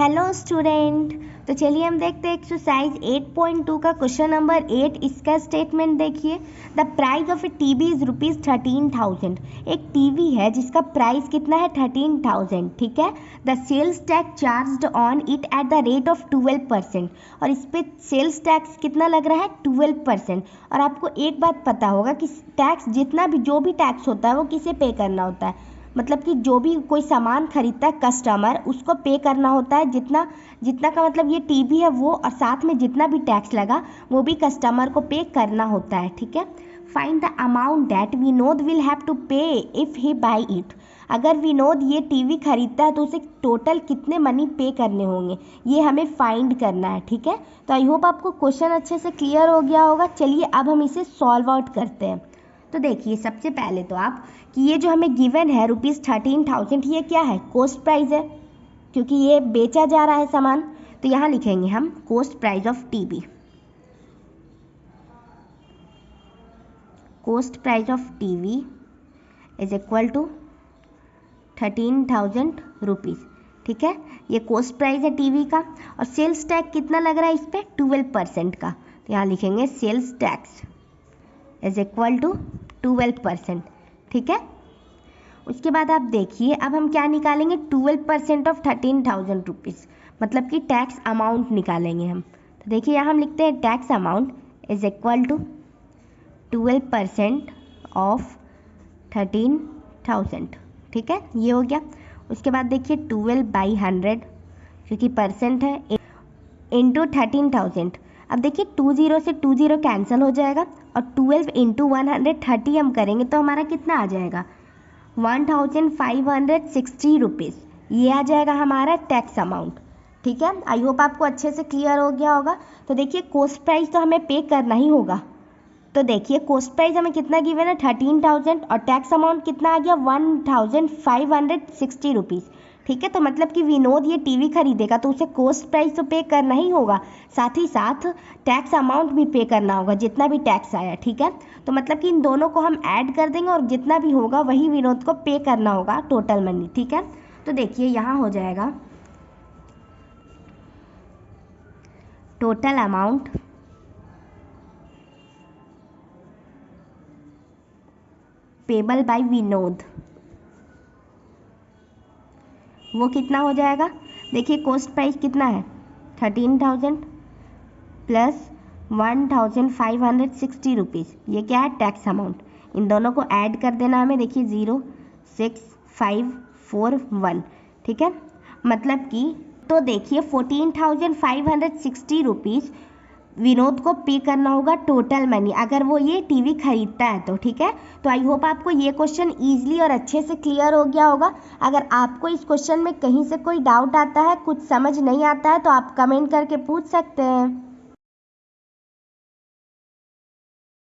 Hello student. तो चलिए हम देखते हैं एक्सरसाइज 8.2 का क्वेश्चन नंबर 8। इसका स्टेटमेंट देखिए, the price of A TV is ₹13,000। एक टीवी है जिसका प्राइस कितना है 13,000, ठीक है। The sales tax charged on it at the rate of 12%, और इस पे सेल्स टैक्स कितना लग रहा है 12%। और आपको एक बात पता होगा कि टैक्स जितना भी जो भी टैक्स होता है वो किसे पे करना होता है, मतलब कि जो भी कोई सामान खरीदता है कस्टमर उसको पे करना होता है। जितना जितना का मतलब ये टीवी है वो, और साथ में जितना भी टैक्स लगा वो भी कस्टमर को पे करना होता है, ठीक है। Find the amount that Vinod will have to pay if he buy it. अगर विनोद ये टीवी खरीदता है तो उसे टोटल कितने मनी पे करने होंगे, ये हमें फाइंड करना है, ठीक है। तो आई होप आपको क्वेश्चन अच्छे से क्लियर हो गया होगा। चलिए अब हम इसे सॉल्व आउट करते हैं। तो देखिए सबसे पहले तो आप कि ये जो हमें गिवन है ₹13,000, ये क्या है, कॉस्ट प्राइस है, क्योंकि ये बेचा जा रहा है सामान। तो यहाँ लिखेंगे हम cost price of TV. Cost price of TV is equal to ₹13,000, ठीक है। ये कॉस्ट प्राइस है टीवी का। और सेल्स टैक्स कितना लग रहा है इस पर 12% का। तो यहाँ लिखेंगे sales tax is equal to 12%, ठीक है। उसके बाद आप देखिए अब हम क्या निकालेंगे, 12% ऑफ ₹13,000, मतलब कि टैक्स अमाउंट निकालेंगे हम। तो देखिए यहाँ हम लिखते हैं tax amount is equal to 12% of 13,000, ठीक है, ये हो गया। उसके बाद देखिए 12/100, क्योंकि परसेंट है, इंटू 13,000। अब देखिए 20 से 20 कैंसिल हो जाएगा, और 12 इंटू 130 हम करेंगे तो हमारा कितना आ जाएगा, ₹1,560। ये आ जाएगा हमारा टैक्स अमाउंट, ठीक है। आई होप आपको अच्छे से क्लियर हो गया होगा। तो देखिए कॉस्ट प्राइस तो हमें पे करना ही होगा। तो देखिए कॉस्ट प्राइस हमें कितना गिवन है 13,000, और टैक्स अमाउंट कितना आ गया ₹1,560, ठीक है। तो मतलब कि विनोद ये टीवी खरीदेगा तो उसे कॉस्ट प्राइस तो पे करना ही होगा, साथ ही साथ टैक्स अमाउंट भी पे करना होगा, जितना भी टैक्स आया, ठीक है। तो मतलब कि इन दोनों को हम ऐड कर देंगे और जितना भी होगा वही विनोद को पे करना होगा, टोटल मनी, ठीक है। तो देखिए यहाँ हो जाएगा total amount payable by Vinod, वो कितना हो जाएगा। देखिए कॉस्ट प्राइस कितना है 13,000 प्लस ₹1,560, ये क्या है टैक्स अमाउंट। इन दोनों को ऐड कर देना हमें, देखिए 06541, ठीक है। मतलब कि तो देखिए ₹14,560 विनोद को पे करना होगा टोटल मनी, अगर वो ये टीवी खरीदता है तो, ठीक है। तो आई होप आपको ये क्वेश्चन ईजिली और अच्छे से क्लियर हो गया होगा। अगर आपको इस क्वेश्चन में कहीं से कोई डाउट आता है, कुछ समझ नहीं आता है, तो आप कमेंट करके पूछ सकते हैं।